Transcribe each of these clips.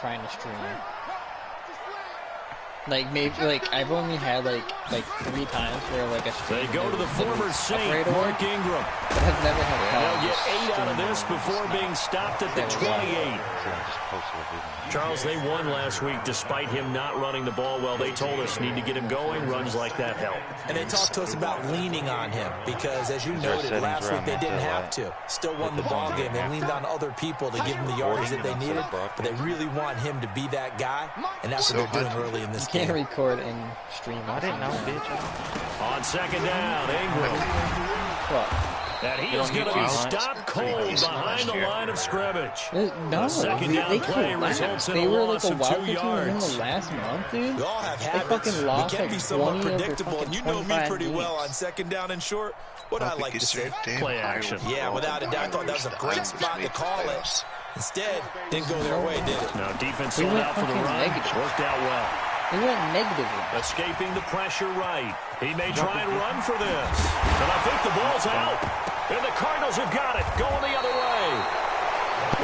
trying to stream. Like maybe I've only had like 3 times where like a stream. They go to the former Saint, Mark Ingram. But I've never had a problem. They'll get 8 out of this before being stopped at the 28. Charles, they won last week despite him not running the ball well. They told us need to get him going. Runs like that help. And they talked to us about leaning on him because, as you noted, last week they didn't have to. Still won the ball game. They leaned on other people to give them the yardage that they needed, but they really want him to be that guy, and that's what they're doing early in this game. Can't record and stream. I didn't know, bitch. On second down, Ingram. What? And he is going to be stopped cold behind the line of scrimmage. No, second down play results in a loss of 2 yards. In the last month, dude. We all have habits. We can be somewhat predictable, and you know me pretty well on second down and short. What I like to say, play action. Yeah, without a doubt, I thought that was a great spot to call it. Instead, didn't go their way, did it? No, defense sold out for the run. Worked out well. He went negative. Escaping the pressure right. He may try and run for this. But I think the ball's out. And the Cardinals have got it. Going the other way.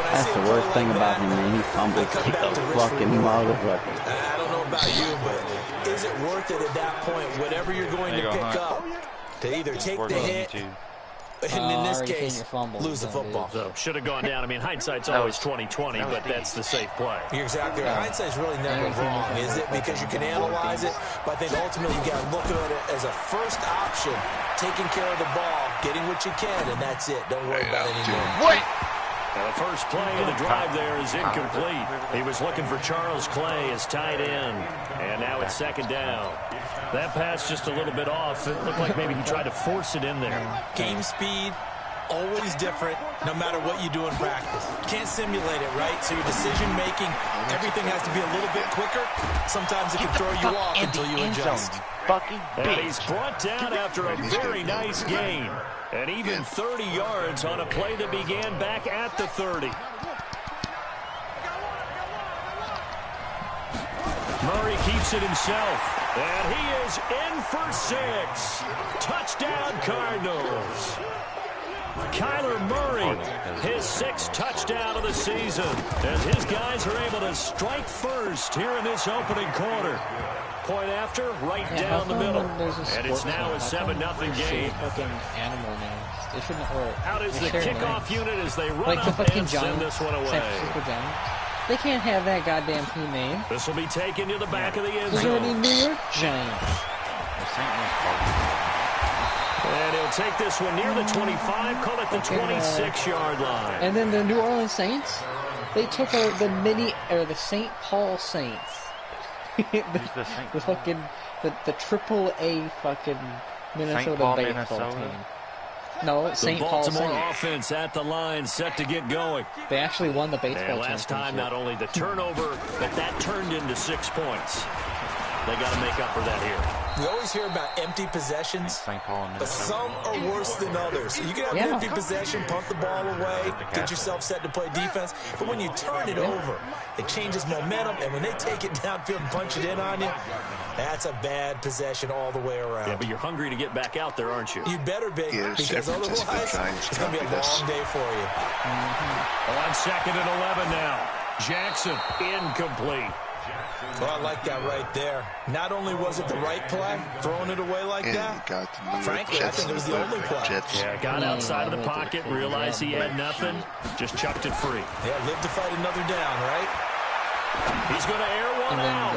That's the worst thing about him, man. He fumbles like a fucking motherfucker. I don't know about you, but is it worth it at that point, whatever you're going to pick up, to either take the hit, and in this case, lose the football? So, should have gone down. I mean, hindsight's always 20/20, but that's the safe play. You're exactly right. Hindsight's really never wrong, is it? Because you can analyze it, but I think ultimately you got to look at it as a first option, taking care of the ball, getting what you can, and that's it. Don't worry about it anymore. Wait! The first play of the drive there is incomplete. He was looking for Charles Clay as tight end, and now it's second down. That pass just a little bit off. It looked like maybe he tried to force it in there. Game speed, always different, no matter what you do in practice. You can't simulate it, right? So your decision-making, everything has to be a little bit quicker. Sometimes it can throw you off until you adjust. And he's brought down after a very nice gain. And even 30 yards on a play that began back at the 30. Murray keeps it himself. And he is in for 6. Touchdown, Cardinals. Kyler Murray, his 6th touchdown of the season, as his guys are able to strike first here in this opening quarter. Point after, right down the middle. And it's now a 7-0 game. Animal names. They shouldn't work. Out is the kickoff unit as they run like the up fucking and send Giants, this one away. San Francisco Giants. They can't have that goddamn team name. This will be taken to the back of the end Those zone. are the New York Giants. And he'll take this one near the 25, call it the 26-yard line. And then the New Orleans Saints, they took the St. Paul Saints. the fucking the triple A fucking Minnesota baseball team. No, St. Paul Saints. The Baltimore offense at the line, set to get going. They actually won the baseball and last time, not only the turnover, but that turned into 6 points. They got to make up for that here. We always hear about empty possessions, but some are worse than others. You can have an empty possession, punt the ball away, get yourself set to play defense, but when you turn it over, it changes momentum, and when they take it downfield and punch it in on you, that's a bad possession all the way around. Yeah, but you're hungry to get back out there, aren't you? You better be, because otherwise it's going to be a long day for you. On second and 11 now. Jackson, incomplete. Well, I like that right there. Not only was it the right play, throwing it away like that, frankly, I think it was the only play. Yeah, got outside of the pocket, realized he had nothing, just chucked it free. Yeah, live to fight another down, right? He's going to air one out.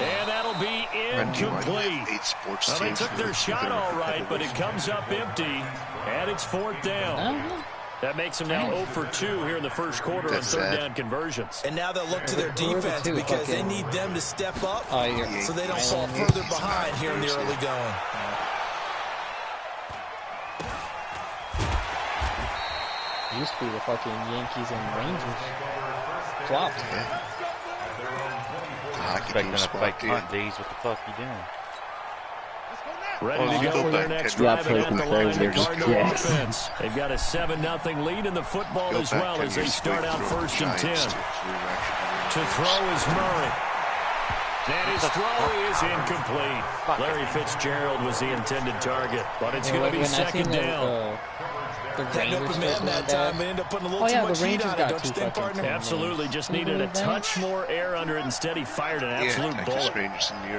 And that'll be incomplete. Well, they took their shot all right, but it comes up empty, and it's 4th down. That makes them now 0 for 2 here in the first quarter on third down conversions. And now they'll look to their defense because they need them to step up so they don't fall further behind here in the early going. Used to be the fucking Yankees and Rangers. Flopped. Expecting a fake punt, D's. What the fuck you doing? Ready to go for their next drive and at the line, the Cardinal offense. They've got a 7-0 lead in the football as well as they start out 1st and 10. To throw is Murray. And his throw is incomplete. Larry Fitzgerald was the intended target, but it's going to be second down. Had an open man that time, but ended up putting a little too much heat on it, don't you think, partner? Absolutely, just needed a touch more air under it. Instead, he fired an absolute bullet.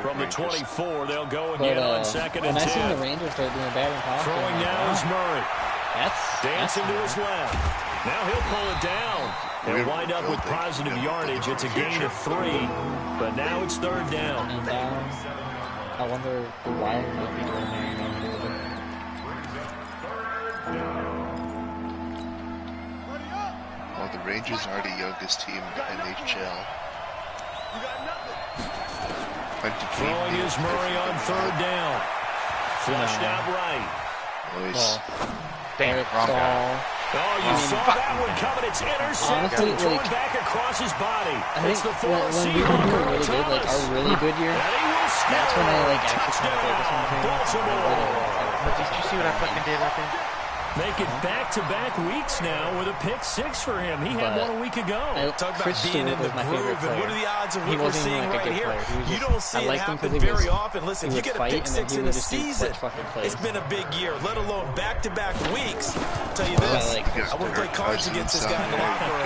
From the 24, they'll go again on 2nd and 10. When I seen the Rangers start doing bad in Boston, throwing now is Murray. Dancing to his left. Now he'll pull it down and wind up with positive yardage. It's a gain of 3, but now it's 3rd down. And I wonder why he might be doing that. Well, the Rangers are the youngest team in the NHL. Throwing is Murray on 3rd down. Flushed out right. Nice. Damn, wrong guy. Oh, you saw that one coming. It's intercepted. Thrown back across his body. It's the when we were doing really good, like our really good year, that's when I actually kind of focused on But did you see what I fucking did out there? Make it back-to-back weeks now with a pick 6 for him. He had one a week ago. Talk about being in the groove, and what are the odds of what we're seeing right here? You don't see it happen very often. Listen, you get a pick 6 in a season, it's been a big year, let alone back-to-back weeks. I'll tell you this, I wouldn't play cards against this guy in the locker room.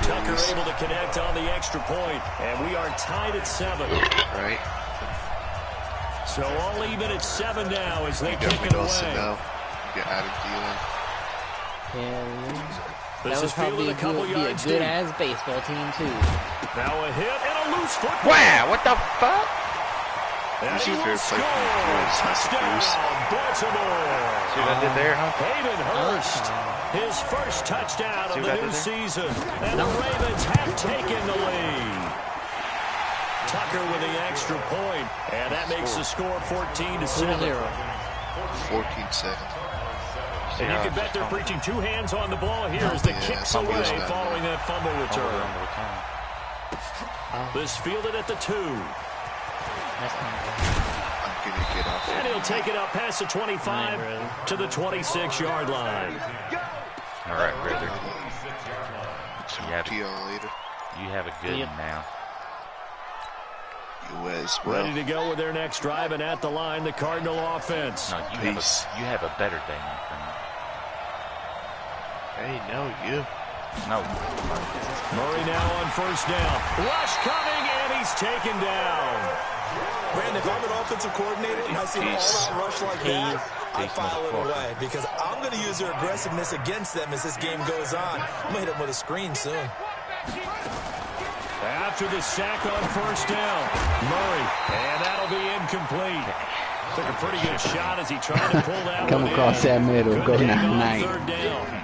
Tucker able to connect on the extra point, and we are tied at 7. Right. So all even at 7 now as they kick it away. Adam Thielen. Yeah, that would probably be a good-ass baseball team, too. Now a hit and a loose foot. Wow, what the fuck? And he will score. Touchdown, Baltimore. See what I did there, huh? Hayden Hurst, his first touchdown of the new season. And the Ravens have taken the lead. Tucker with the extra point, and that makes the score 14-7. 14-7. And you can bet they're preaching 2 hands on the ball here as the kicks away following that fumble return. This fielded at the 2. And he'll take it up past the 25 to the 26-yard line. All right, brother. You have a good one now. Ready to go with their next drive, and at the line, the Cardinal offense. No, you have a better day, my friend. Hey, no, you. No. Murray now on 1st down. Rush coming, and he's taken down. Brandon, if I'm an offensive coordinator and I see an all-out rush like that, I file it away because I'm going to use their aggressiveness against them as this game goes on. I'm going to hit them with a screen soon. After the sack on 1st down, Murray, and that'll be incomplete. Took a pretty good shot as he tried to pull that Come one across in. that middle, go Good down on 9. 3rd down.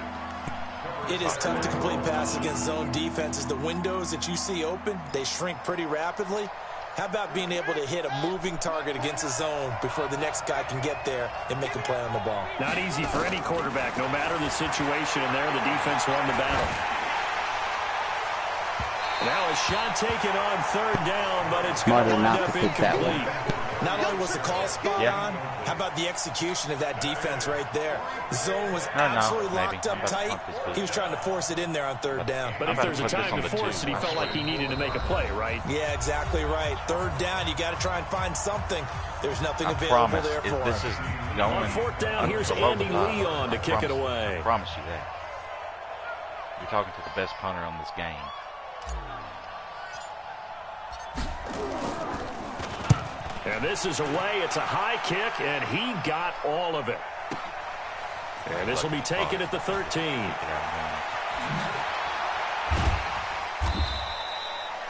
It is tough to complete passes against zone defenses. The windows that you see open, they shrink pretty rapidly. How about being able to hit a moving target against a zone before the next guy can get there and make a play on the ball? Not easy for any quarterback, no matter the situation, and there the defense won the battle. Now a shot taken on 3rd down, but it's going to wind up incomplete. Not only was the call spot on, how about the execution of that defense right there? The zone was absolutely locked up tight. He was trying to force it in there on 3rd down. But if there's a time to force it, he felt like he needed to make a play, right? Yeah, exactly right. 3rd down, you got to try and find something. There's nothing available there for him. This is going on 4th down, here's Andy Leon to kick it away. I promise you that. You're talking to the best punter on this game. And this is away. It's a high kick, and he got all of it. And this will be taken at the 13.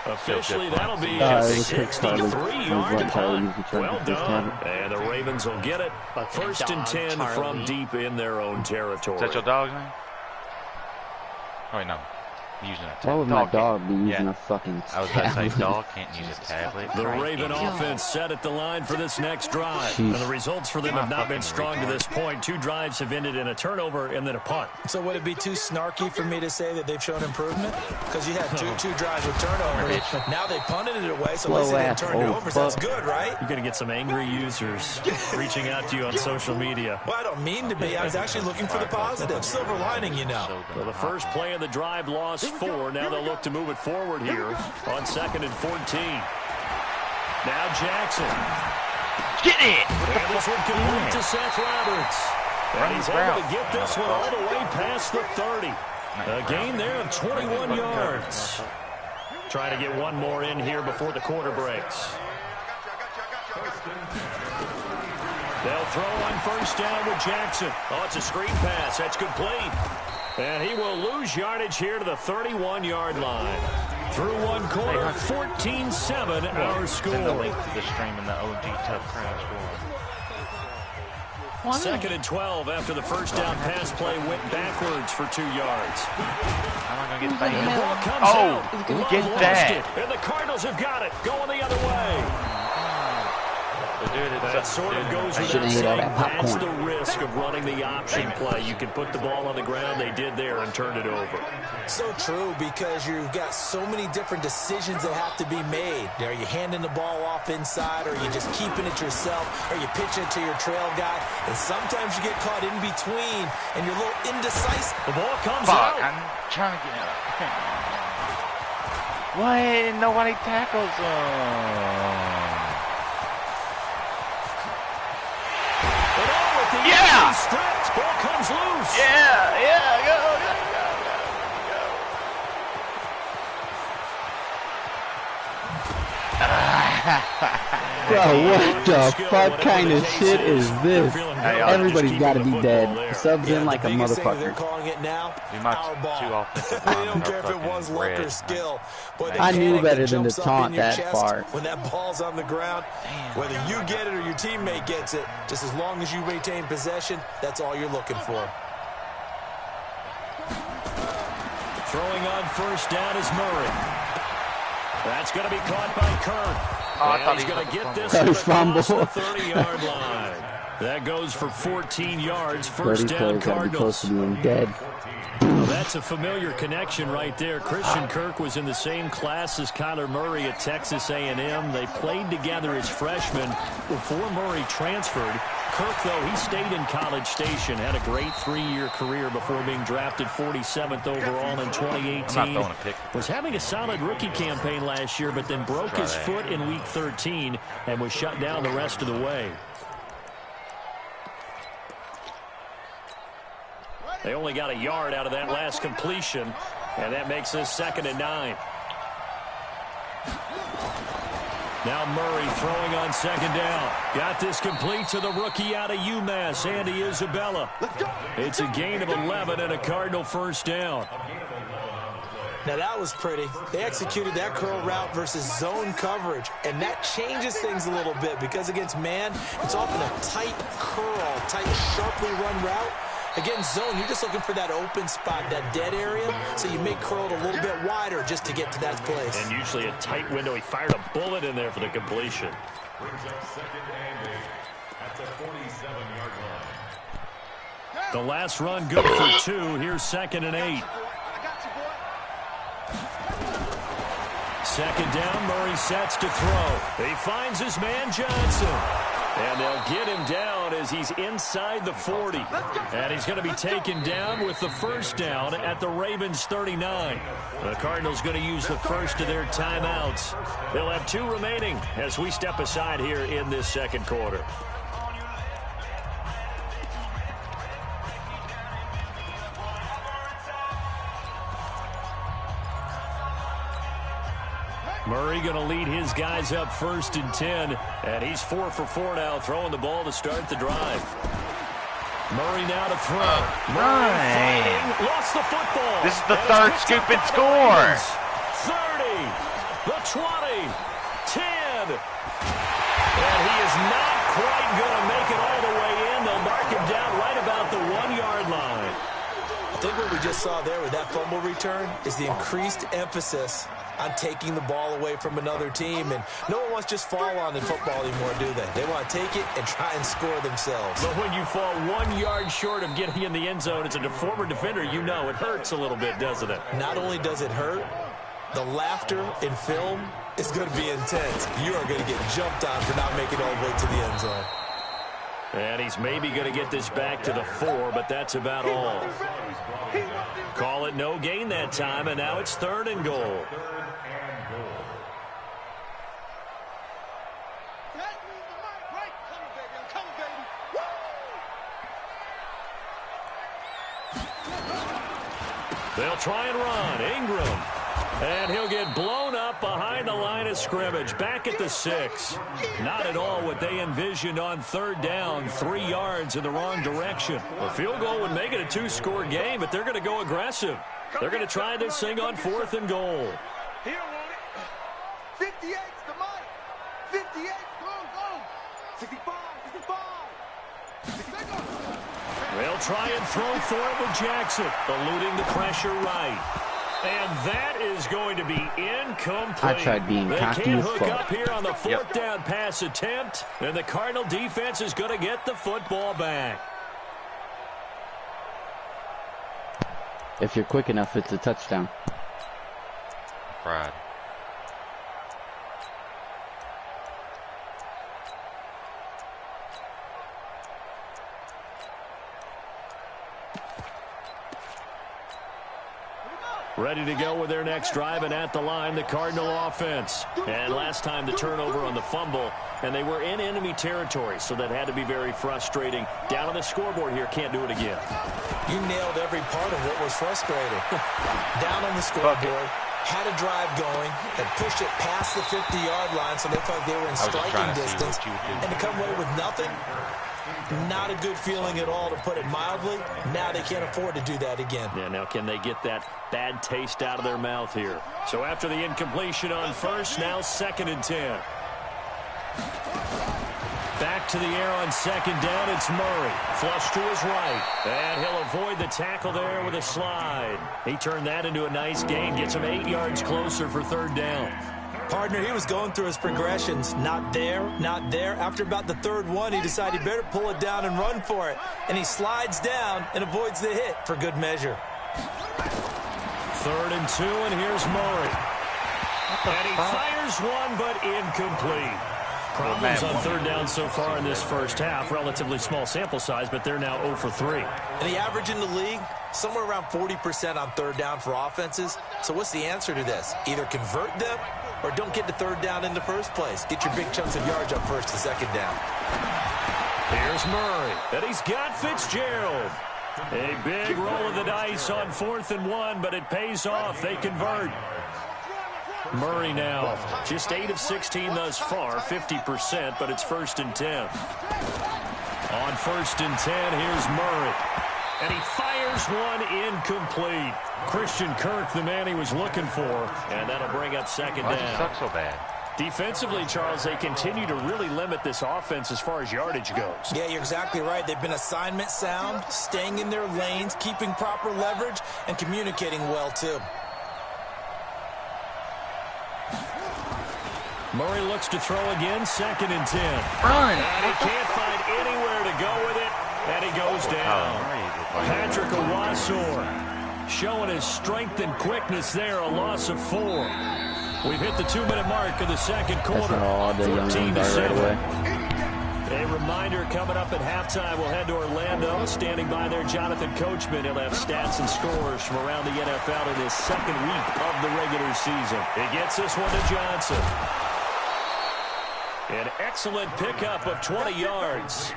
Officially, that'll be a 63-yard punt. Well done. And the Ravens will get it. 1st and 10 from deep in their own territory. Is that your dog's name? Oh, wait, no. Using a tablet. Why would my dog be using a fucking tablet? I was about to say, dog can't use a tablet. The Raven offense set at the line for this next drive. And the results for them have not been strong to this point. 2 drives have ended in a turnover and then a punt. So would it be too snarky for me to say that they've shown improvement? Because you had two drives with turnovers. Now they punted it away, so at least they didn't turn it over. So that's good, right? You're going to get some angry users reaching out to you on social media. Well, I don't mean to be. I was actually looking for the positive. Silver lining, you know. Well, the first play of the drive lost 4. Now they'll look to move it forward here on 2nd and 14. Now Jackson. Get it! And this one complete to Seth Roberts. And he's able to get this one all the way past the 30. A gain there of 21 yards. Trying to get one more in here before the quarter breaks. They'll throw on first down with Jackson. Oh, it's a screen pass. That's complete. And he will lose yardage here to the 31-yard line. Through one quarter, 14-7 our score. Send the link to the stream in the OG Tough Crash War. Second and 12 after the first down pass play went backwards for 2 yards. How am I going to get banged? The ball comes out. Get that. And the Cardinals have got it. Going the other way. That sort of goes without saying. That's the risk of running the option play. You can put the ball on the ground. They did there and turned it over. So true, because you've got so many different decisions that have to be made. Are you handing the ball off inside, or are you just keeping it yourself? Are you pitching it to your trail guy? And sometimes you get caught in between, and you're a little indecisive. The ball comes out. I'm trying to get out. What? Nobody tackles him. Yeah! Stripped. Ball comes loose. Yeah, go. Bro, what the fuck kind of shit is this? Everybody's got to be dead. Subs in like a motherfucker. They're calling it now. Our ball. They don't care if it was luck or skill. But I knew better than to taunt that far. When that ball's on the ground, whether you get it or your teammate gets it, just as long as you retain possession, that's all you're looking for. Throwing on first down is Murray. That's going to be caught by Kirk. And he's going to get this across the 30-yard line. That goes for 14 yards. First down, Cardinals. Close to being dead. Well, that's a familiar connection right there. Christian Kirk was in the same class as Kyler Murray at Texas A&M. They played together as freshmen before Murray transferred. Kirk, though, he stayed in College Station, had a great 3-year career before being drafted 47th overall in 2018. Was having a solid rookie campaign last year, but then broke his foot in Week 13 and was shut down the rest of the way. They only got a yard out of that last completion, and that makes this 2nd and 9. Now Murray throwing on 2nd down. Got this complete to the rookie out of UMass, Andy Isabella. It's a gain of 11 and a Cardinal first down. Now that was pretty. They executed that curl route versus zone coverage, and that changes things a little bit because against man, it's often a tight curl, tight, sharply run route. Against zone, you're just looking for that open spot, that dead area, so you make curl a little bit wider just to get to that place. And usually a tight window. He fired a bullet in there for the completion. The last run good for 2. Here's 2nd and 8. 2nd down, Murray sets to throw. He finds his man Johnson. And they'll get him down as he's inside the 40. And he's going to be taken down with the first down at the Ravens 39. The Cardinals going to use the first of their timeouts. They'll have 2 remaining as we step aside here in this 2nd quarter. Murray going to lead his guys up 1st and 10. And he's 4 for 4 now, throwing the ball to start the drive. Murray now to throw. Murray lost the football. This is the 3rd scoop and score. 30, the 20, 10. And he is not quite going to make it all the way in. They'll mark him down right about the 1-yard line. I think what we just saw there with that fumble return is the increased emphasis on taking the ball away from another team. And no one wants to just fall on in football anymore, do they? They want to take it and try and score themselves. But when you fall 1 yard short of getting in the end zone as a former defender, you know it hurts a little bit, doesn't it? Not only does it hurt, the laughter in film is going to be intense. You are going to get jumped on for not making it all the way to the end zone. And he's maybe going to get this back to the 4, but that's about all. Call it no gain that time, and now it's 3rd and goal. They'll try and run. Ingram. And he'll get blown up behind the line of scrimmage. Back at the 6. Not at all what they envisioned on third down. 3 yards in the wrong direction. A field goal would make it a 2-score game, but they're going to go aggressive. They're going to try this thing on 4th and goal. Here, 58 to Mike. 58, go. 65, 65. They'll try and throw for it with Jackson, eluding the pressure right. And that is going to be incomplete. I tried being cocky They can't as hook fuck. up here on the 4th down pass attempt, and the Cardinal defense is going to get the football back. If you're quick enough, it's a touchdown. Pride. Ready to go with their next drive, and at the line, the Cardinal offense. And last time, the turnover on the fumble, and they were in enemy territory, so that had to be very frustrating. Down on the scoreboard here, can't do it again. You nailed every part of what was frustrating. Down on the scoreboard, had a drive going, had pushed it past the 50-yard line, so they felt like they were in striking distance, and to come away with nothing, not a good feeling at all, to put it mildly. Now they can't afford to do that again. Yeah, now can they get that bad taste out of their mouth here? So after the incompletion on first, now 2nd and 10. Back to the air on 2nd down, it's Murray. Flush to his right, and he'll avoid the tackle there with a slide. He turned that into a nice gain, gets him 8 yards closer for 3rd down. Partner, he was going through his progressions. Not there, not there. After about the 3rd one, he decided he better pull it down and run for it. And he slides down and avoids the hit for good measure. 3rd and 2, and here's Murray. And he fires one, but incomplete. Problems on 3rd down so far in this first half. Relatively small sample size, but they're now 0 for 3. And the average in the league, somewhere around 40% on 3rd down for offenses. So what's the answer to this? Either convert them or don't get to 3rd down in the first place. Get your big chunks of yards on 1st and 2nd down. Here's Murray, and he's got Fitzgerald. A big roll of the dice on 4th and 1, but it pays off. They convert. Murray now just 8 of 16 thus far, 50%, but it's 1st and 10. On 1st and 10, here's Murray. And he fires one incomplete. Christian Kirk, the man he was looking for, and that'll bring up 2nd down. Why does it suck so bad? Defensively, Charles, they continue to really limit this offense as far as yardage goes. Yeah, you're exactly right. They've been assignment sound, staying in their lanes, keeping proper leverage, and communicating well, too. Murray looks to throw again, 2nd and 10. Run! And he can't find anywhere to go with it, and he goes down. Patrick Owasor showing his strength and quickness there, a loss of 4. We've hit the 2-minute mark of the 2nd quarter. The young 14 to right 7. away. A reminder coming up at halftime. We'll head to Orlando. Standing by there, Jonathan Coachman. He'll have stats and scores from around the NFL in his 2nd week of the regular season. He gets this one to Johnson. An excellent pickup of 20 yards.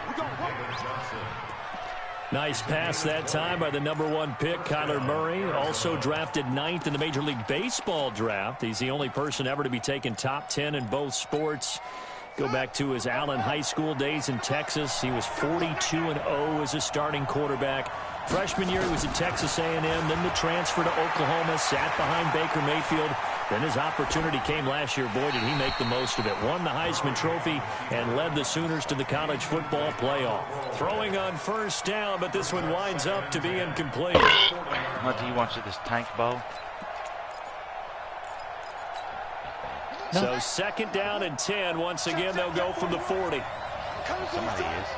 Nice pass that time by the #1 pick, Kyler Murray. Also drafted 9th in the Major League Baseball draft. He's the only person ever to be taken top 10 in both sports. Go back to his Allen High School days in Texas. He was 42-0 as a starting quarterback. Freshman year, he was at Texas A&M, then the transfer to Oklahoma, sat behind Baker Mayfield. Then his opportunity came last year. Boy, did he make the most of it. Won the Heisman Trophy and led the Sooners to the college football playoff. Throwing on 1st down, but this one winds up to be incomplete. What do you want to this tank bow? No. So 2nd down and 10. Once again, they'll go from the 40. Somebody is.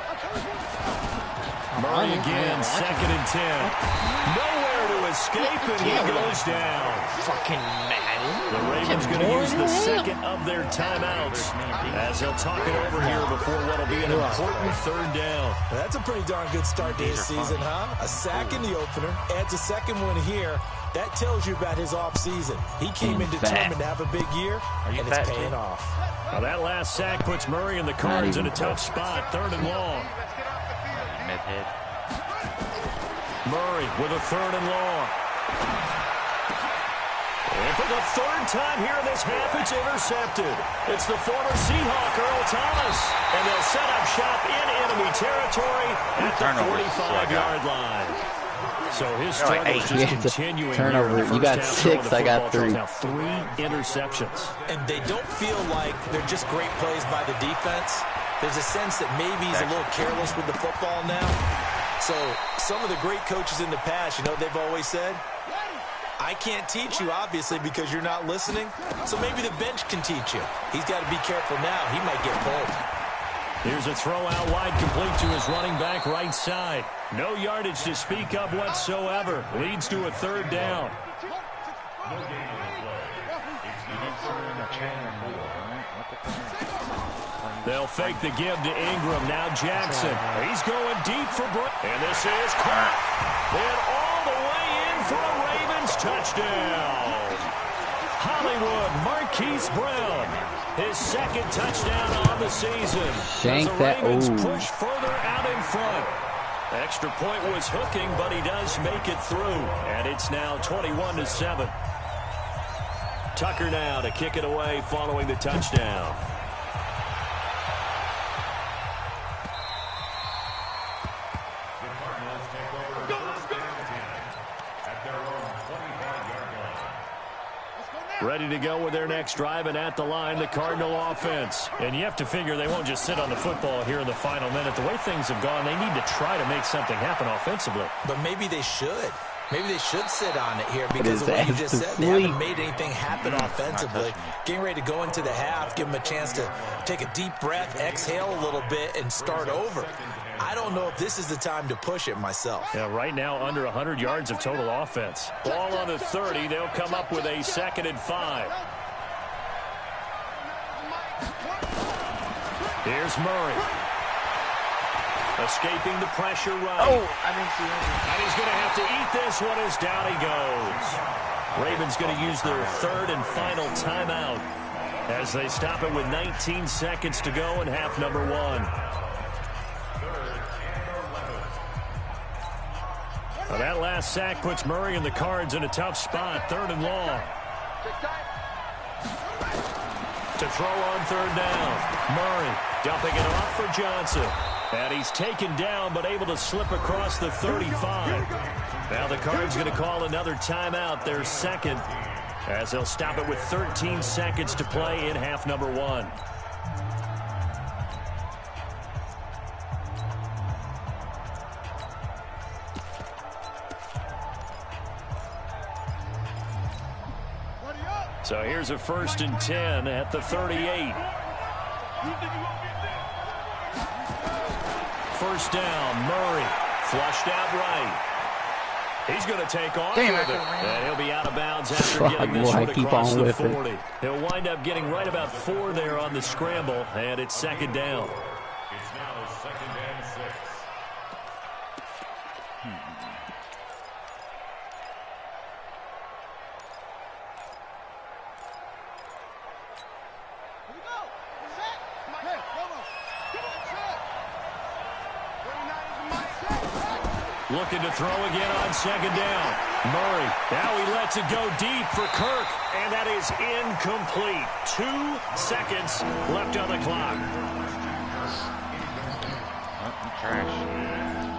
Murray again, 2nd and 10. Nowhere to escape, and he goes down. Fucking Madden. The Ravens going to use the 2nd of their timeouts as they'll talk it over here before what will be an important 3rd down. That's a pretty darn good start to his season, huh? A sack in the opener, adds a 2nd one here. That tells you about his offseason. He came in determined to have a big year, and it's paying off. Well, that last sack puts Murray and the Cards in a tough spot, 3rd and long. Mid-head. Murray with a 3rd and long. And for the third time here in this half, it's intercepted. It's the former Seahawk, Earl Thomas. And they'll set up shop in enemy territory at the 45-yard line. So his struggles just continuing. Turnover. You got 6, I got 3. Now 3 interceptions. And they don't feel like they're just great plays by the defense. There's a sense that maybe he's a little careless with the football now. So some of the great coaches in the past, you know, they've always said, I can't teach you, obviously, because you're not listening. So maybe the bench can teach you. He's got to be careful now. He might get pulled. Here's a throw out wide, complete to his running back right side. No yardage to speak of whatsoever. Leads to a third down. They'll fake the give to Ingram. Now Jackson. He's going deep for break. And this is caught. And all the way in for a Ravens touchdown. Hollywood Marquise Brown. His second touchdown on the season. Shank the Ravens that. push further out in front. Extra point was hooking, but he does make it through. And it's now 21-7. Tucker now to kick it away following the touchdown. Ready to go with their next drive, and at the line, the Cardinal offense. And you have to figure they won't just sit on the football here in the final minute. The way things have gone, they need to try to make something happen offensively. But maybe they should. Maybe they should sit on it here because of what you just said. They haven't made anything happen offensively. Getting ready to go into the half, give them a chance to take a deep breath, exhale a little bit, and start over. I don't know if this is the time to push it myself. Yeah, right now under 100 yards of total offense. Ball on the 30. They'll come up with a 2nd and 5. Here's Murray. Escaping the pressure right. Oh, I didn't see him. And he's going to have to eat this one as down he goes. Ravens going to use their 3rd and final timeout as they stop it with 19 seconds to go in half number 1. Now that last sack puts Murray and the Cards in a tough spot. 3rd and long. To throw on 3rd down. Murray dumping it off for Johnson. And he's taken down but able to slip across the 35. Now the Cards going to call another timeout, their 2nd, as they'll stop it with 13 seconds to play in half number 1. So here's a 1st and 10 at the 38. First down, Murray. Flushed out right. He's going to take off with it. And he'll be out of bounds after getting this one across the 40. He'll wind up getting right about 4 there on the scramble, and it's 2nd down. It's now 2nd and 6. Looking to throw again on 2nd down. Murray, now he lets it go deep for Kirk, and that is incomplete. 2 seconds left on the clock. Trash.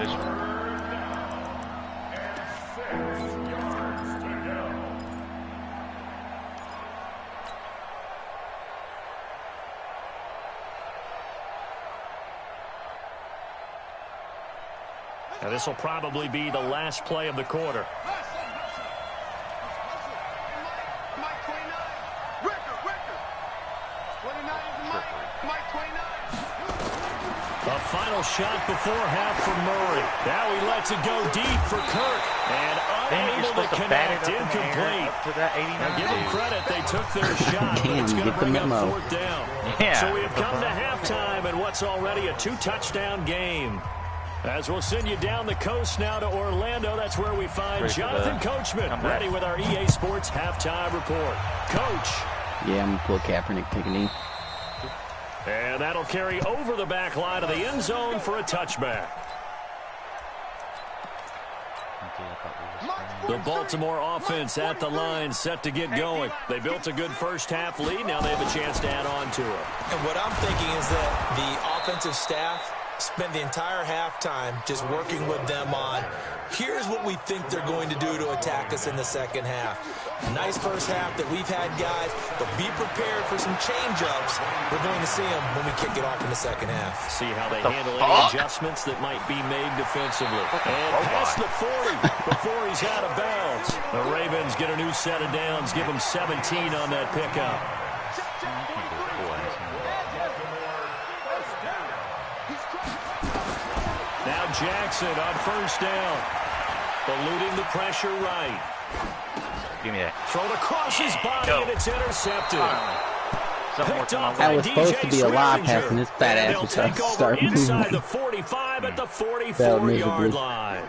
This Now this will probably be the last play of the quarter. A final shot before half for Murray. Now he lets it go deep for Kirk. And unable to connect, incomplete. Now give them credit, they took their shot, but it's going to bring up 4th down. So we have come to halftime in what's already a 2-touchdown game. As we'll send you down the coast now to Orlando, that's where we find Jonathan Coachman ready with our EA Sports halftime report. Coach. Yeah, I'm going to pull Kaepernick picking. And that'll carry over the back line of the end zone for a touchback. The Baltimore offense at the line, set to get going. They built a good first-half lead. Now they have a chance to add on to it. And what I'm thinking is that the offensive staff spent the entire halftime just working with them on, here's what we think they're going to do to attack us in the second half. Nice first half that we've had, guys, but be prepared for some change-ups. We're going to see them when we kick it off in the second half. See how they handle any adjustments that might be made defensively. And past the 40 before he's out of bounds. The Ravens get a new set of downs, give them 17 on that pickup. Now Jackson on first down. Eluding the pressure right. Give me that. Thrown across his body, and it's intercepted. That was supposed to be a live pass, and his fat ass was trying to start moving. Inside the 45 at the 44-yard line.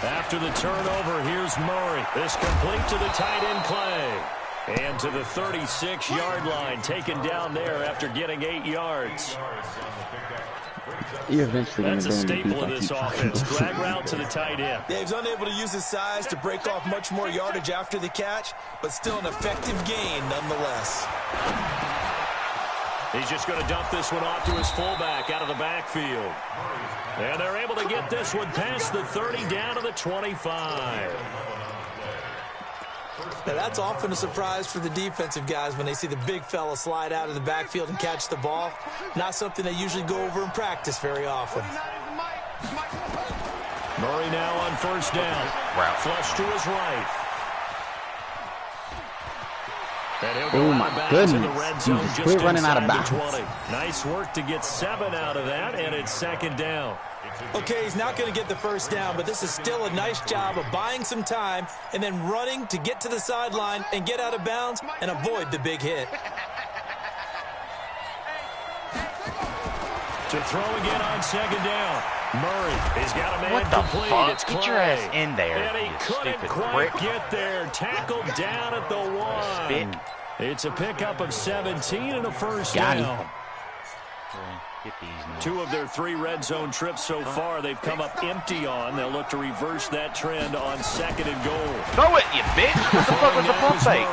After the turnover, here's Murray. This complete to the tight end Clay. And to the 36-yard line, taken down there after getting 8 yards. You're eventually That's a staple of this offense. Drag route to the tight end. Dave's unable to use his size to break off much more yardage after the catch, but still an effective gain nonetheless. He's just going to dump this one off to his fullback out of the backfield. And they're able to get this one past the 30 down to the 25. Now, that's often a surprise for the defensive guys when they see the big fella slide out of the backfield and catch the ball. Not something they usually go over in practice very often. Murray now on first down. Flush to his right. Oh, my goodness. Jesus, we're running out of bounds. Nice work to get 7 out of that, and it's second down. Okay, he's not going to get the first down, but this is still a nice job of buying some time and then running to get to the sideline and get out of bounds and avoid the big hit. To throw again on second down. Murray, he's got a man what the complete. fuck? It's Get your ass in there, and he you couldn't stupid quite prick. get there. Tackled down at the 1. Spit. It's a pickup of 17 and a first Got down. him. Get these now. 2 of their 3 red zone trips so far they've come up empty on. They'll look to reverse that trend on second and goal. Throw it, you bitch! What the fuck was the pump fake?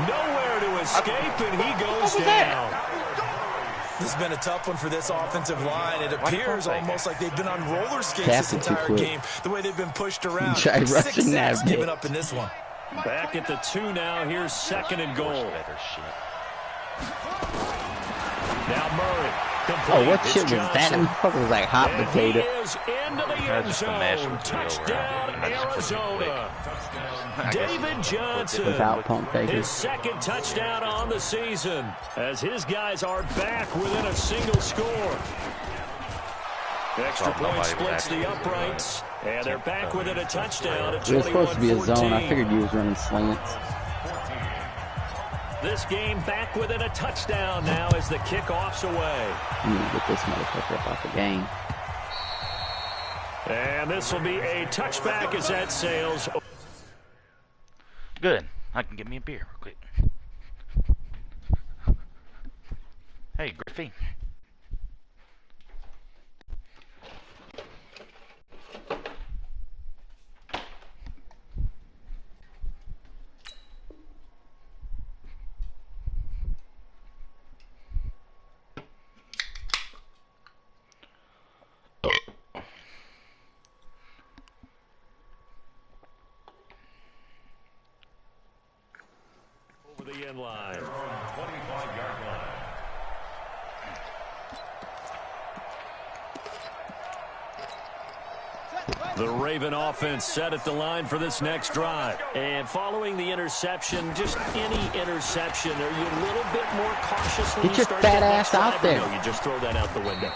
Nowhere to escape, and he goes What was down. This has been a tough one for this offensive line. It appears almost like they've been on roller skates That's this entire game, the way they've been pushed around. Try 6 rushing that sacks bitch. given up in this one. Back at the 2 now. Here's second and goal. Better shit. Now Murray. Complete. Oh, what It's shit was that? Johnson. That motherfucker was like hot And potato. he is into the end That's the mash zone. with the Touchdown, over. That's pretty Arizona. David Johnson. Without pump faking. His second touchdown on the season as his guys are back within a single score. Extra point splits the uprights, and they're back within a touchdown at 21-14. It was supposed to be a zone. I figured you was running slants. This game back within a touchdown now as the kickoff's away. I'm going to get this motherfucker up off the game. And this will be a touchback as that sails. Good. I can get me a beer real quick. Hey, Griffey. Over the end line. 25-yard line. The Raven offense set at the line for this next drive. And following the interception, just any interception, are you a little bit more cautious when Get you your start fat that ass next out drive, there. or no, you just throw that out the window?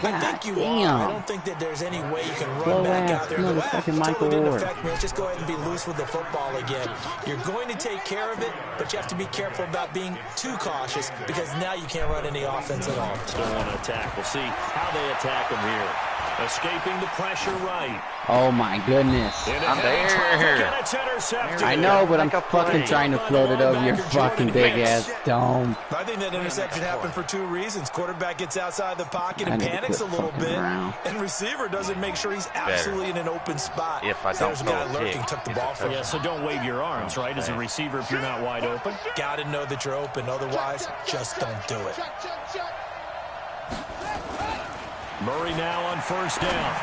I think you are. I don't think that there's any way you can run Slow back ass out there and go, motherfucking totally Michael didn't Ward. affect me. Let's just go ahead and be loose with the football again. You're going to take care of it, but you have to be careful about being too cautious because now you can't run any offense at all. Still want to attack. We'll see how they attack them here. Escaping the pressure right. Oh my goodness. I'm there. I know, but I'm fucking trying to float it over your fucking big ass dome. I think that interception happened for two reasons. Quarterback gets outside the pocket and panics a little bit. And receiver doesn't make sure he's absolutely in an open spot. If I don't There's a guy lurking, took the ball from him. Yeah, so don't wave your arms, right, as a receiver if you're not wide open. Got to know that you're open. Otherwise, just don't do it. Murray now on first down.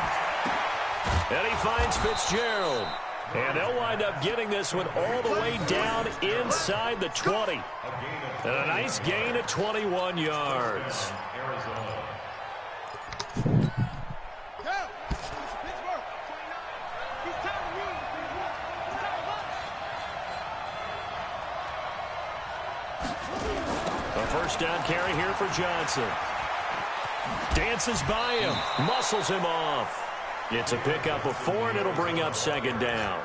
And he finds Fitzgerald. And they'll wind up getting this one all the way down inside the 20. And a nice gain of 21 yards. A first down carry here for Johnson. Dances by him, muscles him off. It's a pickup of 4, and it'll bring up second down.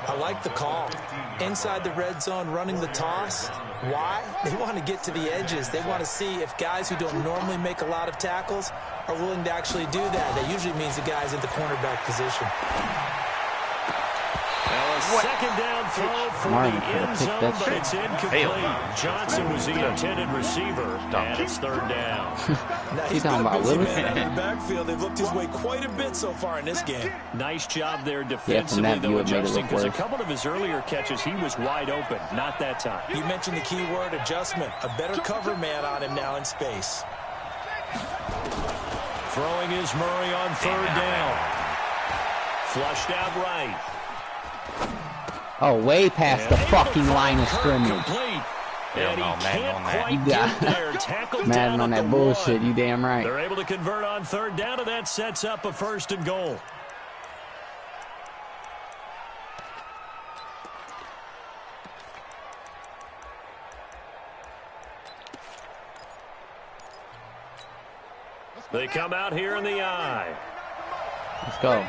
I like the call. Inside the red zone, running the toss. Why? They want to get to the edges. They want to see if guys who don't normally make a lot of tackles are willing to actually do that. That usually means the guy's at the cornerback position. Second down throw for the end zone, but it's incomplete. Johnson was the intended receiver, and it's third down. He's talking about Willis. In the backfield, they've looked his way quite a bit so far in this game. Nice job there defensively, though, adjusting, because a couple of his earlier catches, he was wide open. Not that time. You mentioned the key word, adjustment. A better cover man on him now in space. Throwing is Murray on third down. Flushed out right. Oh, way past the fucking line of scrimmage. And he can't quite get there. Madden on that bullshit, you damn right. They're able to convert on third down, and that sets up a first and goal. They come out here in the eye. Let's go.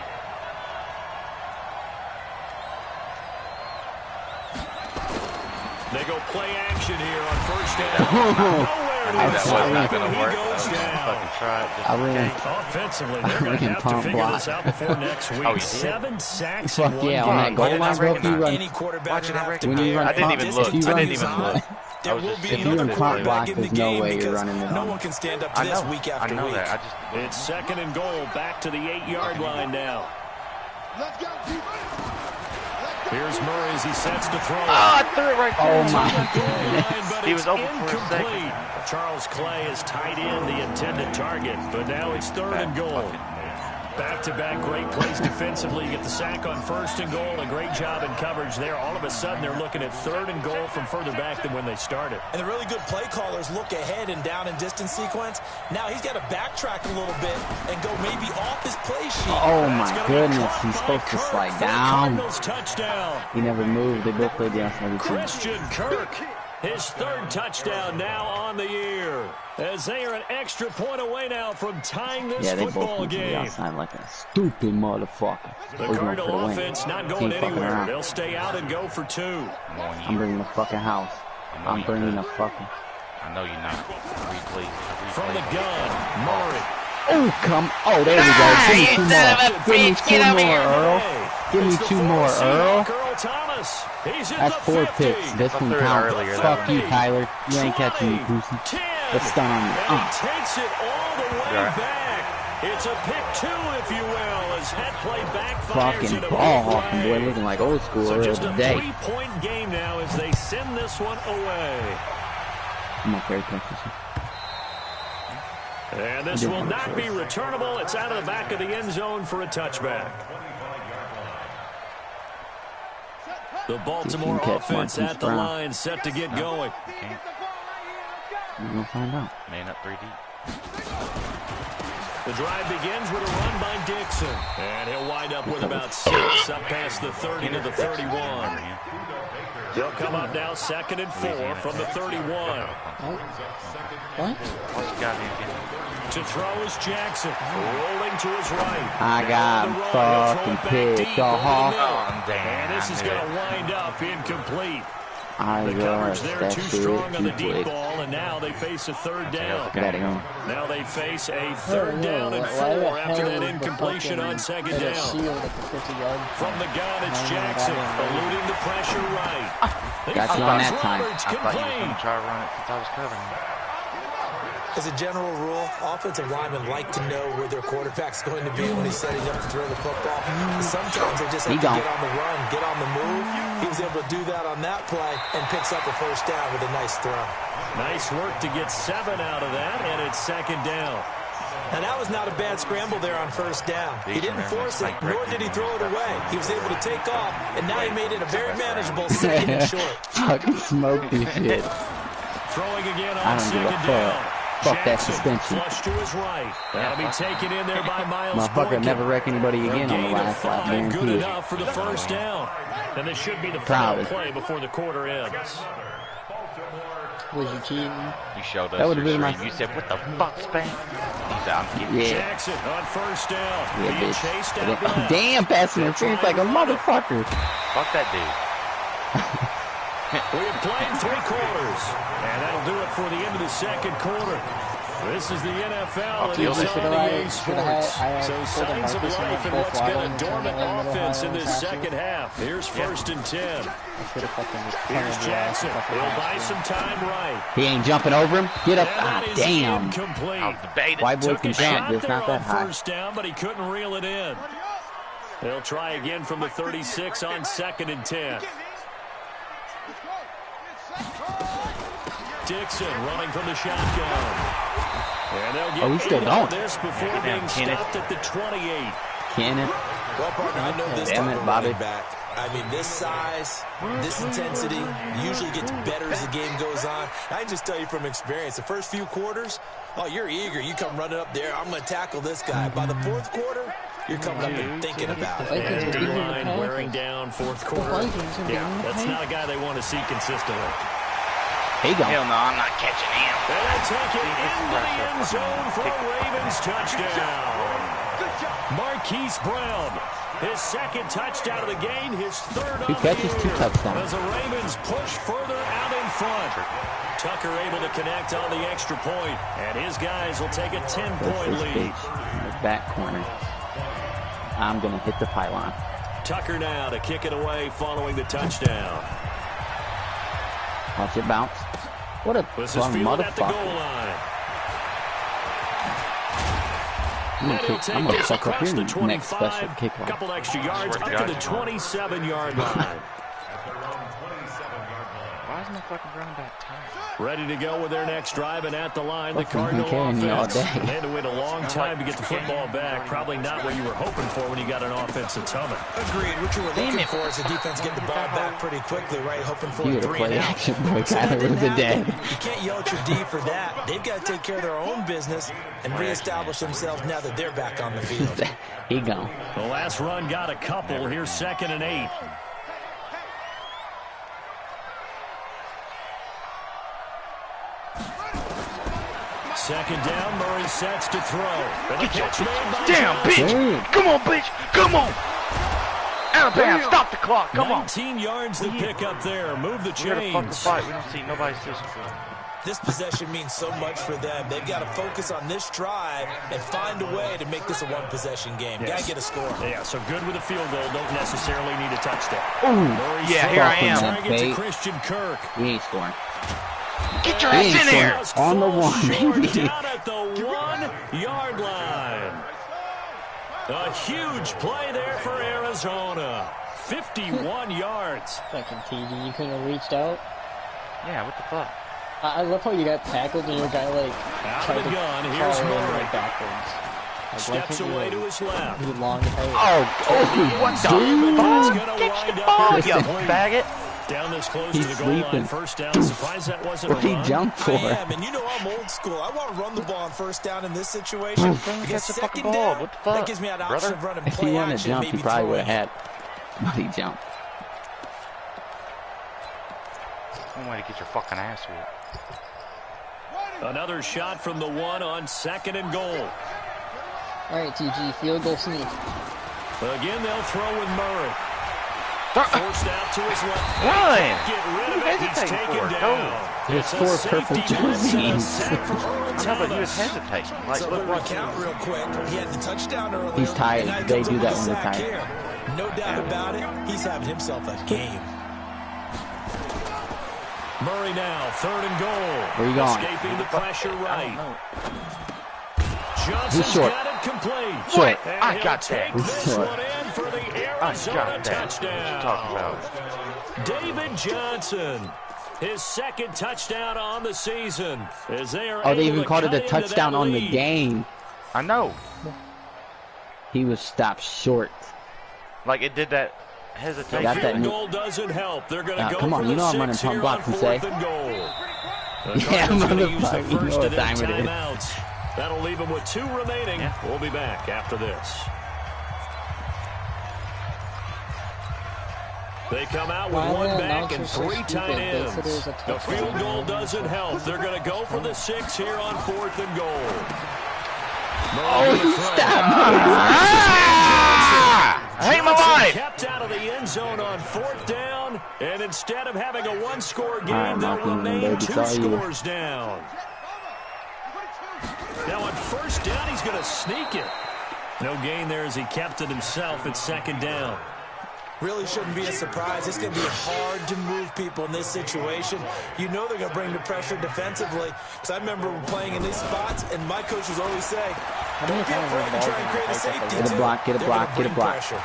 They go play action here on first down. That wasn't going to work. I was fucking try. Offensively, they're going to have to figure this out before next week. 7 sacks in one game. On that goal line, bro, if you run, any quarterback should have to when you run I didn't even look. If you run pump block, there's no way you're running it no on. one can stand up to this week after week. It's second and goal, back to the 8-yard line now. Here's Murray as he sets to throw. I threw it right Oh, there. my goodness. He was open for a second. Charles Clay has tied in the intended target, but now it's third and goal. Back-to-back great plays defensively. You get the sack on first and goal. A great job in coverage there. All of a sudden, they're looking at third and goal from further back than when they started. And the really good play callers look ahead and down and distance sequence. Now he's got to backtrack a little bit and go maybe off his play sheet. Oh, my goodness. He's supposed to slide down. Touchdown. He never moved. They both played the outside. Christian Kirk, his third touchdown now on the year. As they are an extra point away now from tying this football game. Outside like a stupid motherfucker. The Cardinal offense not going anywhere. They'll stay out and go for 2. I'm bringing the fucking house. I'm bringing the fucking. I know you're not. Replay. From the gun, Murray. Oh, come. Oh, there we go. Give me 2 more. Give me 2 more, Earl. Give me 2 more, Earl. That's 4 picks. This one counts. Fuck you, Tyler. You ain't catching me, Goosey. Let's stun on you. And he takes it all the way back. It's a pick 2, if you will, as head play backfires. Fucking ball hawking, boy, looking like old school so just today. A 3-point game now as they send this one away. I'm okay with this. And this will not be returnable. It's out of the back of the end zone for a touchback. The Baltimore offense at the line, set to get going. We're going to find out. Man up 3 deep. The drive begins with a run by Dixon. And he'll wind up with about 6 up past the 30 to the 31. They'll come up now 2nd and 4 from the 31. What? To throw is Jackson. Rolling to his right. I got fucking pissed off. And this is going to wind up incomplete. The coverage there too strong on the deep ball, and now they face a third down. Now they face a third down and 4 after that incompletion on second down. From the gun, it's Jackson, eluding the pressure right. Got you on that time. I thought you were going to try to run it since I was covering. As a general rule, offensive linemen like to know where their quarterback's going to be when he's setting up to throw the football. Sometimes they just have to get on the run, get on the move. He was able to do that on that play and picks up a first down with a nice throw. Nice work to get 7 out of that, and it's second down. And that was not a bad scramble there on first down. He didn't force it, nor did he throw it away. He was able to take off, and now he made it a very manageable second and short. Fucking smoke this shit. Throwing again on second down. Fuck that suspension. Flush to his right. That'll be taken in there by Miles. Motherfucker never wreck anybody again on the last lap. Good enough for the first down. And this should be the final play before the quarter ends. Was you cheating? You showed us. That would have been my. You said, "What the fuck, Spank?" He said, "I'm getting Jackson on first down. Yeah, being chased out. Oh, damn, passing interference like a motherfucker. Fuck that dude." We have played 3 quarters, and that'll do it for the end of the second quarter. This is the NFL, and it's on EA Sports. So signs of life and what's been a dormant offense in this second half. Here's first and 10. Here's Jackson. He'll buy some time right. He ain't jumping over him. Get up. Ah, damn. White boy can jump, but it's not that high. First down, but he couldn't reel it in. They'll try again from the 36 on second and 10. Dixon running from the shotgun. And they'll get still going. This before being stopped at the 28. Kenneth. Well, partner, I know this type of running back. I mean, this size, this intensity usually gets better as the game goes on. I can just tell you from experience, the first few quarters, oh, you're eager. You come running up there, I'm going to tackle this guy. By the fourth quarter, you're coming up and thinking about it. And D-line wearing down fourth quarter. Yeah, that's not a guy they want to see consistently. Hell no, I'm not catching him. They'll take it into the end zone for a Ravens touchdown. Marquise Brown, his second touchdown of the game, his third on the catches 2 touchdowns. as the Ravens push further out in front. Tucker able to connect on the extra point, and his guys will take a 10-point lead. In the back corner. I'm going to hit the pylon. Tucker now to kick it away following the touchdown. Watch it bounce. What a fun motherfucker. I'm going to fuck up your next special kickoff. Couple extra yards up to the 27-yard line. Why is my fucking running back tired? Ready to go with their next drive, and at the line, the Cardinal offense. They had to wait a long time to get the football back. Probably not what you were hoping for when you got an offensive tunnel. Agreed. What you were looking for is the defense get the ball back pretty quickly, right? Hoping for a 3 and out. Action boy, Tyler was a dead. You can't yell at your D for that. They've got to take care of their own business and reestablish themselves now that they're back on the field. He gone. The last run got a couple. Here's second and 8. Second down, Murray sets to throw. Get your damn bitch! Come on, bitch! Come on! Out of bounds! Stop the clock! Come on! 19 yards to pick up there. Move the chains. We're gonna fucking fight. We don't see nobody's system. This possession means so much for them. They've got to focus on this drive and find a way to make this a one-possession game. Yes. Got to get a score. Yeah, so good with a field goal. Don't necessarily need a touchdown. Ooh, yeah, here I am. Target to Christian Kirk. He ain't scoring. Get your ass in there! On the 1. Down at the 1-yard line. A huge play there for Arizona. 51 yards. Fucking TD, you couldn't have reached out. Yeah, what the fuck? I love how you got tackled and your guy out of the gun. Here's Murray backwards. Steps away to his left. Long what the fuck? Get your ball, you faggot! Down this close to the goal line, first down. Surprised that wasn't a run. What he jumped for? I am, and you know I'm old school. I want to run the ball on first down in this situation. Because second down, what the fuck? That gives me an option of running if play he wanted action, to jump, maybe he probably would throwing. have had. But he jumped. One way to get your fucking ass whooped. Another shot from the 1 on second and goal. All right, TG, field goal sneak. Again, they'll throw with Murray. Forced out to his left. Run! Get rid of it. He's taken down. There's 4 purple jerseys. I know, but he was hesitating. Like, So look, look, count real quick. He had the touchdown earlier. He's tired. and now he They comes do up that with when a they're sack tired. here. No doubt about it. He's having himself a game. Murray now, 3rd and goal. Where you going? Escaping the pressure right. He's Johnson's short. got it complete. Short. And I he'll got take that. this Short. one in for the I Arizona got that. touchdown. Talk about it. David Johnson, his 2nd touchdown on the season. As they are Oh, they able even to called it cut a into touchdown that on the lead. game. I know. He was stopped short. Like, it did that hesitation. Got that Field new- goal doesn't help. They're going to go come on, for you the know I'm running 6 pump here block, on Jose. 4th and goal. The Yeah, Cardinals gonna use the motherfucker, you know first what of their time it is. timeouts. That'll leave them with 2 remaining. Yeah. We'll be back after this. They come out with 1 back and 3 tight ends. The field goal doesn't help. They're going to go for the 6 here on 4th and goal. Oh, he stopped. I hate my life. Kept out of the end zone on 4th down, and instead of having a 1-score game, All right, they'll Marky, remain baby, 2 it's all you. scores down. Now on 1st down, he's going to sneak it. No gain there as he kept it himself at 2nd down. Really shouldn't be a surprise. It's going to be hard to move people in this situation. You know they're going to bring the pressure defensively. Because I remember playing in these spots, and my coaches always say, don't be afraid to try and create a safety. Get a block, get a They're block, gonna get a bring block. pressure.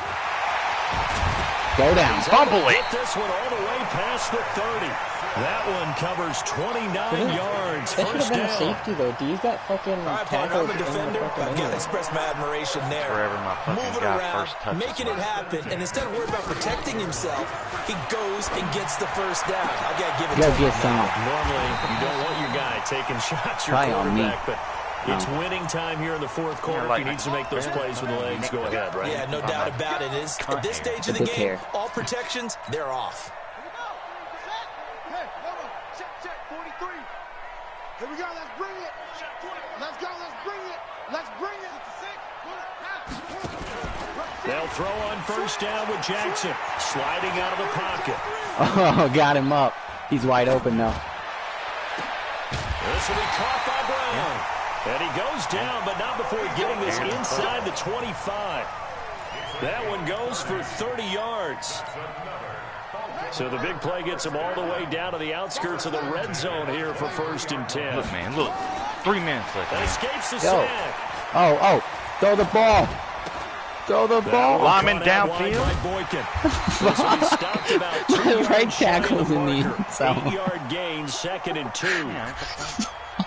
Go down. Fumble it. Get this one all the way past the 30. That one covers 29 yards. That should have First been a down. safety, though. Dude got fucking All right, partner, tackled I'm a in the defender. fucking I've got to end. express my admiration there. Forever my fucking Move it guy around, first touches making it mine. happen, and instead of worrying about protecting himself, he goes and gets the first down. I've got to give it Go to get him. some. Normally, you don't want your guy taking shots, your Try on me. quarterback, but it's winning time here in the 4th quarter. like- He needs to make those plays with the legs. Go ahead, right? Yeah, no doubt about it. At this stage of the Good game, care. all protections, they're off. Hey, hold on. Check 43. Here we go. Let's bring it. Let's go. Let's bring it. Let's bring it. They'll throw on 1st down with Jackson, sliding out of the pocket. Oh, got him up. He's wide open now. This will be caught by Brown. And he goes down, but not before getting this inside the 25. That one goes for 30 yards. So the big play gets him all the way down to the outskirts of the red zone here for 1st and 10. Look, man, look. 3 minutes left. That escapes the Yo. sack. Oh, throw the ball. Throw the ball. Lineman Caught out wide downfield. by Boykin. This will be stopped about 2 My yards right shy of tackle's in the marker. end zone. 8-yard gain, 2nd and 2.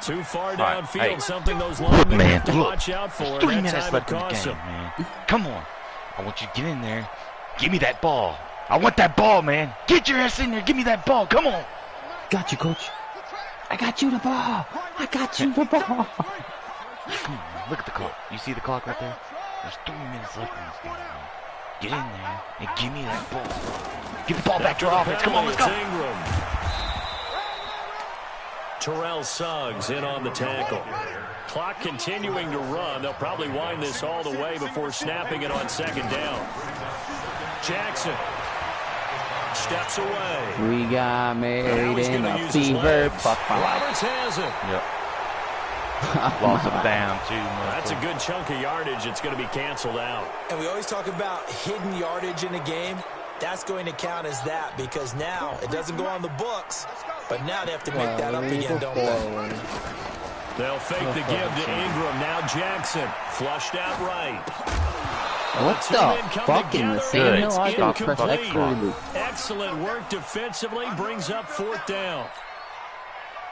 Too far right, downfield, hey. something those Look, linemen man, have to look. watch out for. There's and 3 that minutes time left it in the cost game, him. man. Come on. I want you to get in there. Give me that ball. I want that ball, man. Get your ass in there. Give me that ball. Come on. Got you, coach. I got you the ball. I got you the ball. Come on, man. Look at the clock. You see the clock right there? There's 3 minutes left in this game, man. Get in there and give me that ball. Give the ball back to our offense. Come on, let's go. It's Ingram. Terrell Suggs in on the tackle. Clock continuing to run. They'll probably wind this all the way before snapping it on 2nd down. Jackson steps away. We got Now married he's in gonna a use his fever. legs. Papa. Roberts has it. Yep. Lost him down, too. That's a good chunk of yardage. It's going to be canceled out. And we always talk about hidden yardage in a game. That's going to count as that because now it doesn't go on the books, but now they have to make that up again, don't they? They'll fake the give to Ingram. Now Jackson flushed out right. What Two the men come fuck in the together, and sand? it's I got press incomplete. X-rated. Excellent work defensively. Brings up 4th down.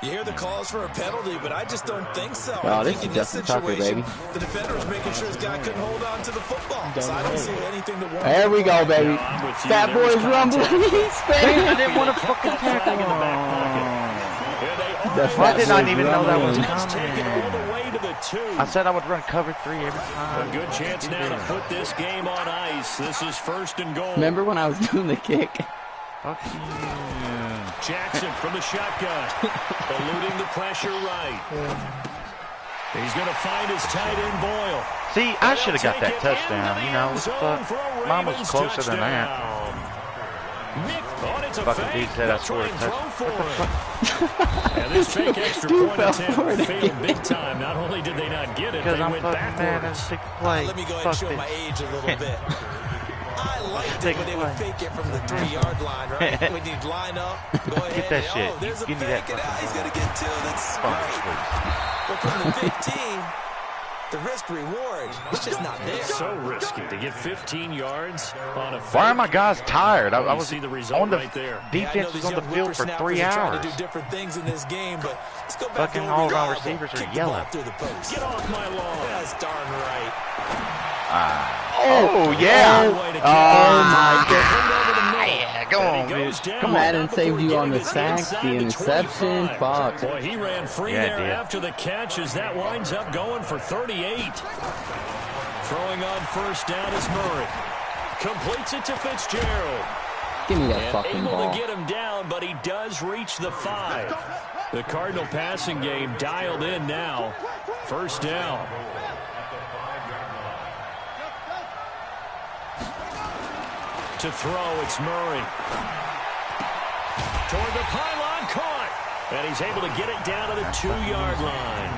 You hear the calls for a penalty, but I just don't think so. Oh, I this think is in this Justin Tucker, situation, baby. the defender was making sure his guy couldn't hold on to the football. So I don't see anything to warrant. There we go, baby. No, I'm with you. Fat There was boys rumbling. contact. He's I didn't want to fucking That flag tackle in the back pocket. him. Here they are. The in fat I did not boys even know that was rumbling. Let's take it all the way to the 2. I said I would run cover 3 every time. A good chance now to put this game on ice. This is 1st and goal. Remember when I was doing the kick? Fuck you. Jackson from the shotgun. Eluding the pressure right. He's going to find his tight end Boyle. See, I should have got that touchdown. You know, what the fuck? Mine was closer than that. It's a Fucking fake. dude said I scored a touchdown. And this fake extra point attempt failed big time. Not only did they not get it, they went backwards. Let me go ahead and show my age a little bit. I liked it when they would fake it from the 3-yard line, right? When you'd line up, go ahead. Get that shit. There's a Give me fake, that. and he's going to get 2. That's great. But from the 15, the risk-reward, it's just not there. So risky to get 15 yards on a fake. Why are my guys tired? I was see the result on the right there. defense was on the field for 3 hours. Trying to do different things in this game, but let's go back Fucking to all around receivers are yelling. Through the post. Get off my lawn. That's darn right. Oh yeah! Oh my God! Yeah, go on, dude. Come on, Madden saved you on the sack, the interception. Fuck. Boy, he ran free there after the catch as that winds up going for 38. Throwing on first down is Murray. Completes it to Fitzgerald. Give me that fucking ball. Able to get him down, but he does reach the 5. The Cardinal passing game dialed in now. First down. To throw, it's Murray. Toward the pylon, caught. And he's able to get it down to the 2-yard line.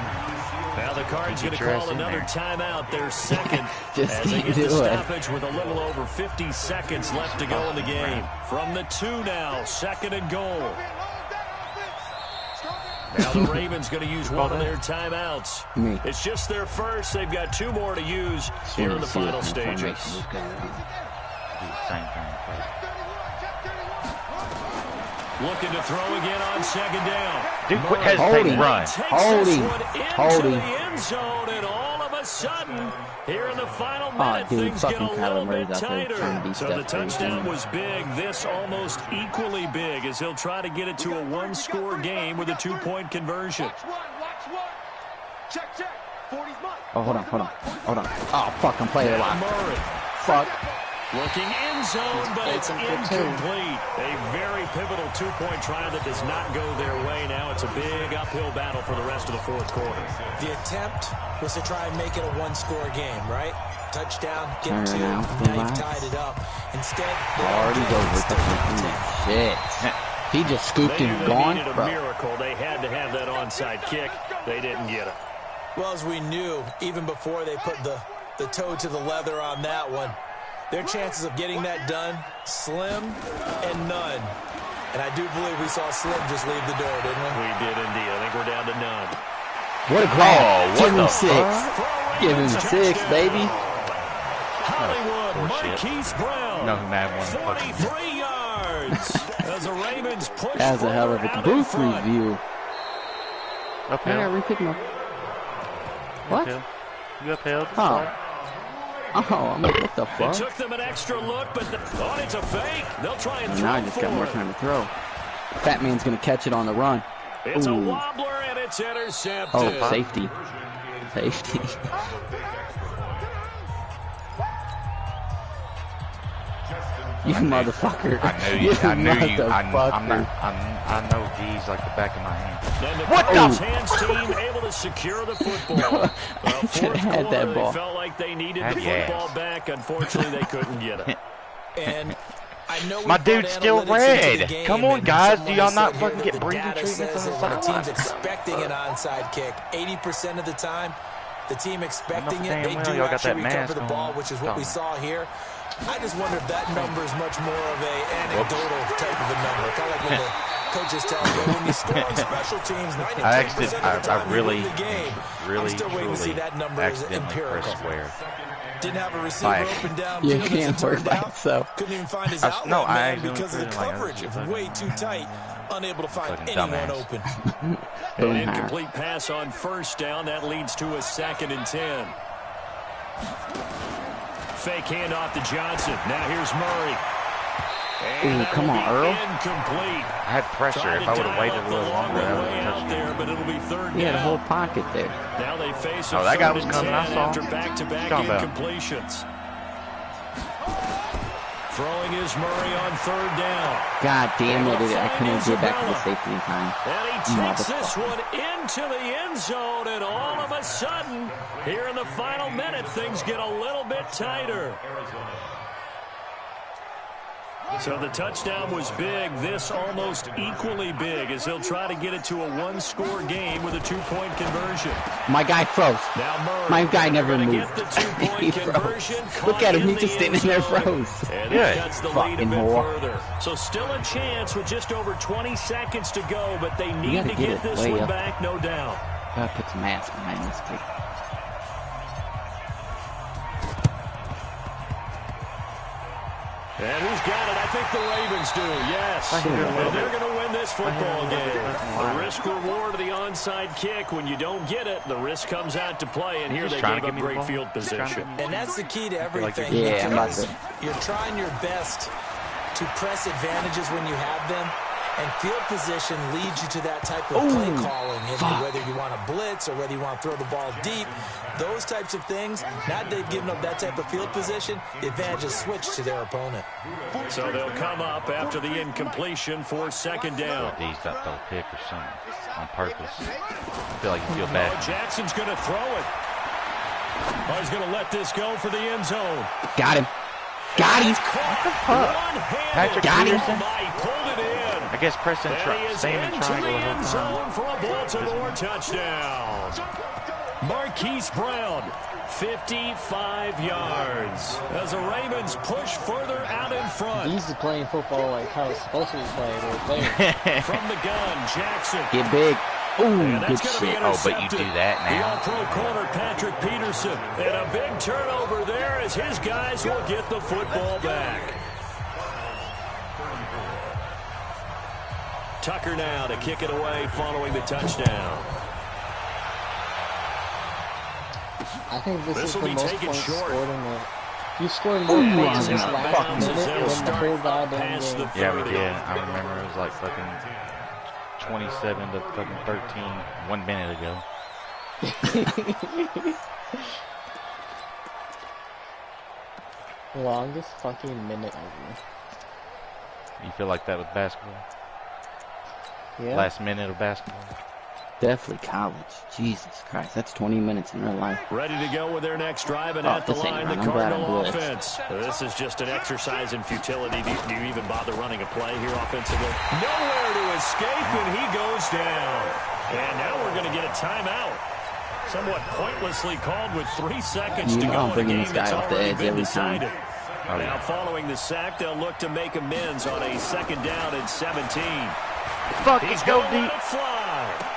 Now the Cards going to call another timeout, their second, as they get the stoppage with a little over 50 seconds left to go in the game. From the 2 now, 2nd and goal. Now the Ravens going to use one of their timeouts. It's just their first. They've got 2 more to use here in the final stages. Looking to throw again on 2nd down. Dude, quit hesitating, run. Holding. The end zone, and all of a sudden, here in the final minute, things get a little bit tighter. So the touchdown was big. This almost equally big as he'll try to get it to a 1-score game with a 2-point conversion. Oh, hold on. Oh, fuck, I'm playing a lot. Fuck. Looking end zone, but it's incomplete. A very pivotal 2-point try that does not go their way. Now it's a big uphill battle for the rest of the 4th quarter. The attempt was to try and make it a 1-score game, right? Touchdown, get 2. Now you've tied it up. Instead, already over. Shit. He just scooped and gone. They needed a miracle. They had to have that onside kick. They didn't get it. Well, as we knew, even before they put the toe to the leather on that one, their chances of getting that done, slim and none. And I do believe we saw Slim just leave the door, didn't we? We did indeed. I think we're down to none. What a grab. Give him 6. Give him 6, baby. Hollywood, Marquise Brown. No, Madden 43 yards. As the Ravens push that was a hell of a booth review. Uphill. I gotta repick my... What? You upheld? Oh, I'm like, what the fuck? It took them an extra look, but it's a fake. They'll try and throw. Now I just got more time to throw. Fat man's gonna catch it on the run. It's a wobbler and it's intercepted. Oh, safety. You motherfucker. I knew you. I know G's like the back of my hand. What the? Hands team able to secure the football. Fourth had that ball. They felt like they needed the football back. Unfortunately, they couldn't get it. And I know my dude's still red. Come on, guys. Do y'all not fucking get breathing treatments on the sideline? The team's expecting an onside kick. 80% of the time, the team expecting it, they do actually recover the ball, which is what we saw here. I just wonder if that number is much more of a anecdotal type of a number. Kind of like when the coaches tell me when you score on special teams, 90% of the time you win the game. I'm still waiting to see that number as empirical. Didn't have a receiver open down. You can't work by itself. Couldn't even find his outlet man because of the coverage. It was way too tight. Unable to find anyone open. An incomplete pass on first down. That leads to a 2nd and 10. Fake handoff to Johnson. Now here's Murray. Ooh, come on, Earl. Incomplete. I had pressure. If I would have waited a little longer, I would have touched there, but it'll be 3rd down. He had a whole pocket there. Now they face that guy was coming. I saw. After back-to-back incompletions. Throwing is Murray on 3rd down. God damn it! I couldn't get back to the safety in time. And he takes this one into the end zone, and all of a sudden, here in the final minute, things get a little bit tighter. So the touchdown was big. This almost equally big as he'll try to get it to a one-score game with a two-point conversion. My guy froze. My guy never moved. He froze. Look at him. He's just sitting there froze. Yeah. Fucking whore. So still a chance with just over 20 seconds to go, but they need to get this one back, no doubt. Gotta put some ass behind this kid. And who's got it? I think the Ravens do, yes. And they're going to win this football game. The risk-reward of the onside kick. When you don't get it, the risk comes out to play, and here they gave up great field position. And that's the key to everything. Yeah, because you're trying your best to press advantages when you have them. And field position leads you to that type of play calling. Whether you want to blitz or whether you want to throw the ball deep, those types of things, now that they've given up that type of field position, the advantage is switched to their opponent. So they'll come up after the incompletion for second down. He's got the pick or something on purpose. I feel like you feel bad. Jackson's going to throw it. Oh, he's going to let this go for the end zone. Got him. Got him. Patrick got him. Pulled it in. I guess Preston staying in triangle the whole zone for a Baltimore touchdown. Marquise Brown, 55 yards. As the Ravens push further out in front. He's playing football like how it's supposed to be played. From the gun, Jackson. Get big. Ooh, good shit. Oh, but you do that The now. all-pro corner, Patrick Peterson. And a big turnover there as his guys will get the football back. Tucker now to kick it away following the touchdown. I think this is the be most taken points short. scored in the... You scored more points in this last minute than the whole goddamn game. Yeah, we did. I remember it was like fucking 27 to fucking 13 1 minute ago. Longest fucking minute ever. You feel like that with basketball? Yeah. Last minute of basketball? Definitely college. Jesus Christ, that's 20 minutes in real life. Ready to go with their next drive, and at the line, the I'm glad Cardinal I'm offense. This is just an exercise in futility. Do you even bother running a play here offensively? Nowhere to escape, and he goes down. And now we're going to get a timeout. Somewhat pointlessly called with 3 seconds to go in a game that's already been decided. Now following the sack, they'll look to make amends on a second down and 17. Fuck, He's go going deep. to fly.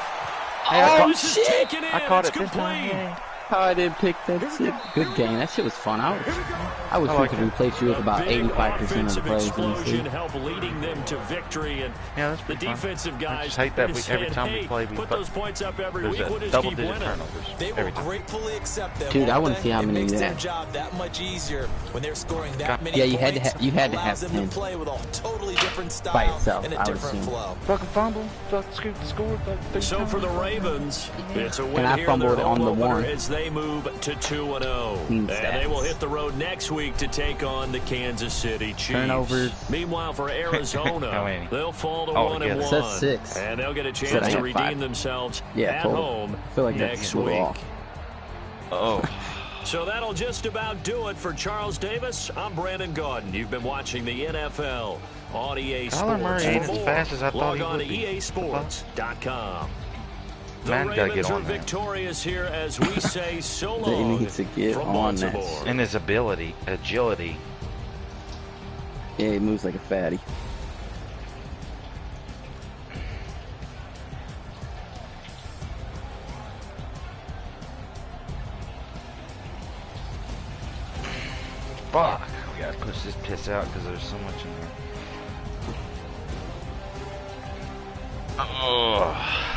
Oh, This is taken in. I caught It's it this complete. time. How I didn't pick that shit. Good game. That shit was fun. I wish we could replace you with about 85% of the plays in the season. Help leading them to victory, and Yeah, that's the pretty fun. defensive guys. I just hate that every time we play, put those points up every week. We'll there's just a keep double-digit winning. turnovers. They will every time. gratefully accept them. Dude, I want to see how it many makes you their had. job that much easier when they're scoring that many Yeah, points. you had to allows have them 10. to play with a totally different style By itself, and a I would different assume. flow. Fucking fumble. Fuck, score. So for the Ravens, it's a win And I here in their fumbled on home the opener one. as they move to 2-0. Clean And they will stats. hit the road next week to take on the Kansas City Chiefs. Turnovers. Meanwhile, for Arizona, How many? they'll fall to Oh, 1-1. It says 6. And they'll get a Said chance I to had redeem 5. themselves Yeah, at total. home I feel like that's next a little week. off. Oh. So that'll just about do it for Charles Davis. I'm Brandon Gaudin. You've been watching the NFL on EA Sports. Kyler Murray ain't For as more, fast as I thought log he on would to be. easports.com. The Man, gotta Ravens get are on that. victorious here as we say so They long need to get from on that. Baltimore. And his agility. Yeah, he moves like a fatty. Fuck. We gotta push this piss out because there's so much in there. Oh.